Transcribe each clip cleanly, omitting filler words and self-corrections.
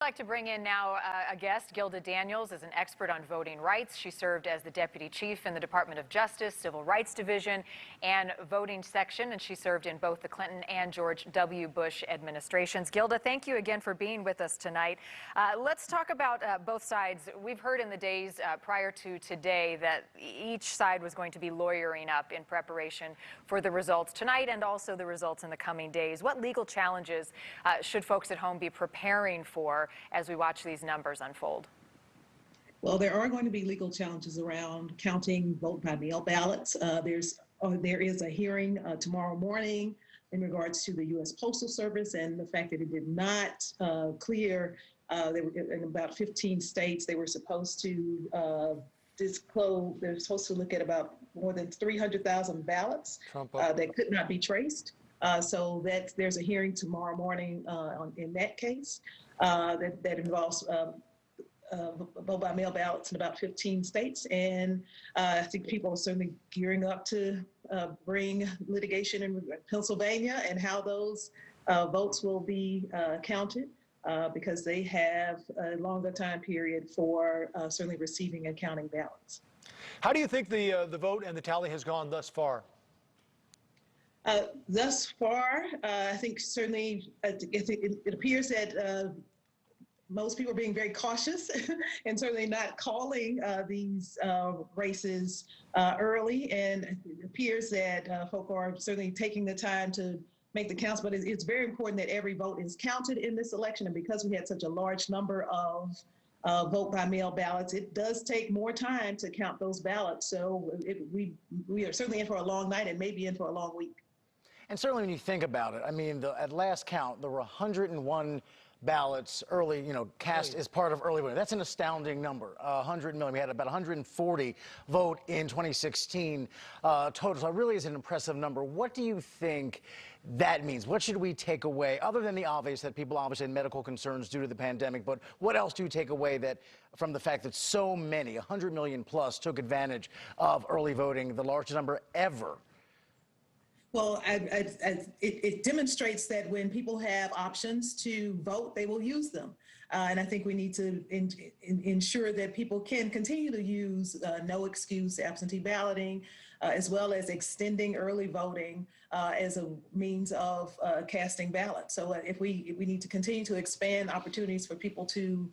I'd like to bring in now a guest. Gilda Daniels is an expert on voting rights. She served as the deputy chief in the Department of Justice, Civil Rights Division, and Voting Section, and she served in both the Clinton and George W. Bush administrations. Gilda, thank you again for being with us tonight. Let's talk about both sides. We've heard in the days prior to today that each side was going to be lawyering up in preparation for the results tonight and also the results in the coming days. What legal challenges should folks at home be preparing for as we watch these numbers unfold? Well, there are going to be legal challenges around counting vote-by-mail ballots. There is a hearing tomorrow morning in regards to the U.S. Postal Service and the fact that it did not clear. They were in about 15 states. They were supposed to disclose. They're supposed to look at about more than 300,000 ballots that could not be traced. So there's a hearing tomorrow morning in that case that involves vote-by-mail ballots in about 15 states. And I think people are certainly gearing up to bring litigation in Pennsylvania and how those votes will be counted because they have a longer time period for certainly receiving and counting ballots. How do you think the vote and the tally has gone thus far? Thus far, I think certainly it appears that most people are being very cautious and certainly not calling these races early. And it appears that folk are certainly taking the time to make the counts. But it's very important that every vote is counted in this election. And because we had such a large number of vote-by-mail ballots, it does take more time to count those ballots. So we are certainly in for a long night and maybe in for a long week. And certainly when you think about it, I mean, at last count, there were 101 ballots early, cast as part of early voting. That's an astounding number, 100 million. We had about 140 vote in 2016 total. So it really is an impressive number. What do you think that means? What should we take away, other than the obvious that people obviously had medical concerns due to the pandemic, but what else do you take away from the fact that so many, 100 million plus, took advantage of early voting, the largest number ever? Well, it demonstrates that when people have options to vote, they will use them. And I think we need to ensure that people can continue to use no excuse absentee balloting, as well as extending early voting as a means of casting ballots. So if we need to continue to expand opportunities for people to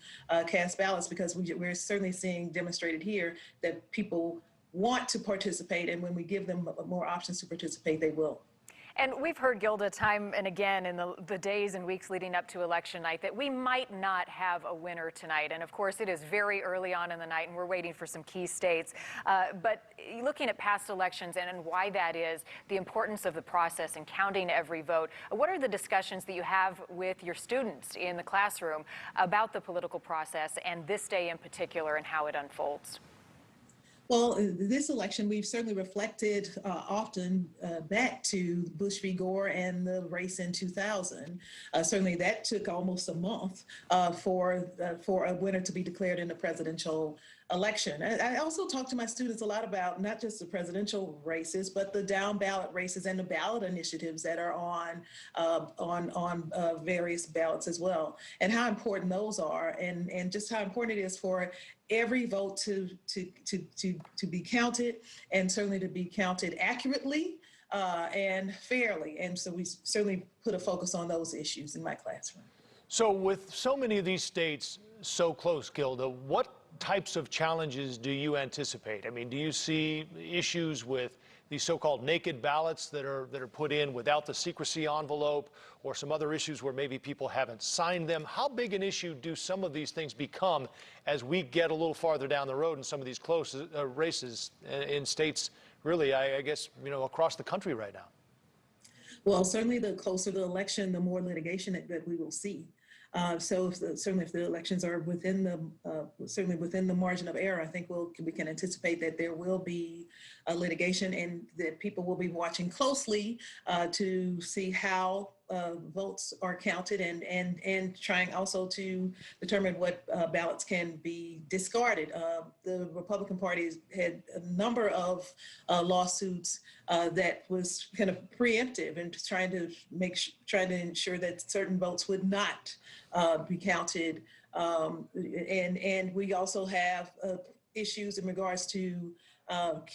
cast ballots, because we're certainly seeing demonstrated here that people want to participate, and when we give them more options to participate, they will. And we've heard, Gilda, time and again in the days and weeks leading up to election night that we might not have a winner tonight. And of course, it is very early on in the night and we're waiting for some key states. But looking at past elections and why that is, the importance of the process and counting every vote, what are the discussions that you have with your students in the classroom about the political process and this day in particular and how it unfolds? Well, this election, we've certainly reflected often back to Bush v. Gore and the race in 2000. Certainly that took almost a month for a winner to be declared in the presidential election. I also talk to my students a lot about not just the presidential races, but the down ballot races and the ballot initiatives that are on various ballots as well, and how important those are, and just how important it is for every vote to be counted, and certainly to be counted accurately and fairly. And so we certainly put a focus on those issues in my classroom. So with so many of these states so close, Gilda, what types of challenges do you anticipate? I mean, do you see issues with these so-called naked ballots that are put in without the secrecy envelope, or some other issues where maybe people haven't signed them? How big an issue do some of these things become as we get a little farther down the road in some of these close races in states, really, I guess, across the country right now? Well, certainly the closer the election, the more litigation that we will see. So certainly if the elections are within the margin of error, I think we can anticipate that there will be litigation, and that people will be watching closely to see how votes are counted, and trying also to determine what ballots can be discarded. The Republican Party had a number of lawsuits that was kind of preemptive and trying to ensure that certain votes would not be counted And we also have issues in regards to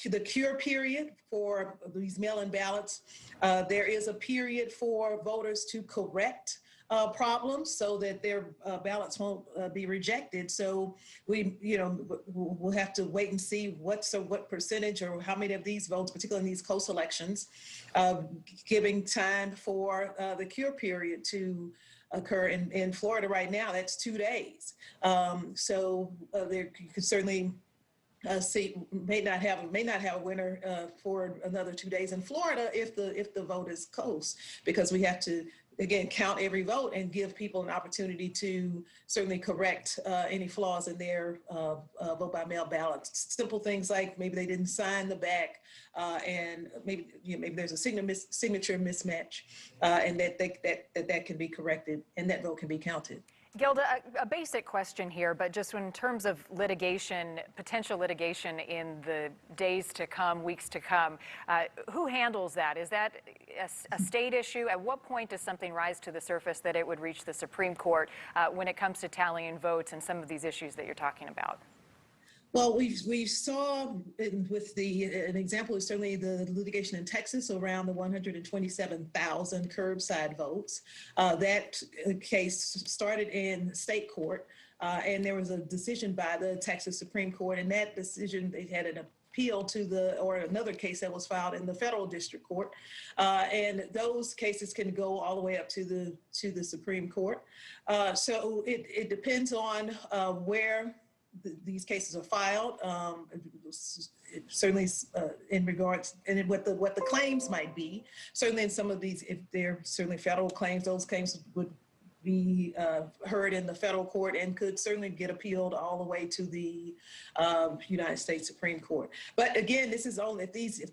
the cure period for these mail-in ballots. There is a period for voters to correct problems so that their ballots won't be rejected. So we'll have to wait and see what percentage or how many of these votes, particularly in these close elections, giving time for the cure period to occur. In Florida right now, that's 2 days. So there you could certainly may not have a winner for another 2 days in Florida if the vote is close, because we have to again count every vote and give people an opportunity to certainly correct any flaws in their vote by mail ballots. Simple things like maybe they didn't sign the back, and maybe there's a signature mismatch, and that can be corrected and that vote can be counted. Gilda, a basic question here, but just in terms of litigation, potential litigation in the days to come, weeks to come, who handles that? Is that a state issue? At what point does something rise to the surface that it would reach the Supreme Court when it comes to tallying votes and some of these issues that you're talking about? Well, we saw with an example is certainly the litigation in Texas around the 127,000 curbside votes. That case started in state court, and there was a decision by the Texas Supreme Court. And that decision, they had an appeal to another case that was filed in the federal district court, and those cases can go all the way up to the Supreme Court. So it depends on where these cases are filed, certainly in regards and what the claims might be. Certainly in some of these, if they're certainly federal claims, those claims would be heard in the federal court and could certainly get appealed all the way to the United States Supreme Court. But again, this is only if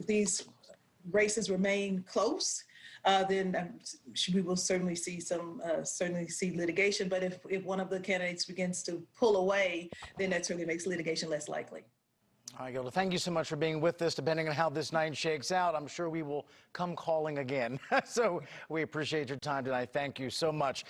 these races remain close. Then we will certainly see litigation. But if one of the candidates begins to pull away, then that certainly makes litigation less likely. All right, Gilda, thank you so much for being with us. Depending on how this night shakes out, I'm sure we will come calling again. So we appreciate your time tonight. Thank you so much.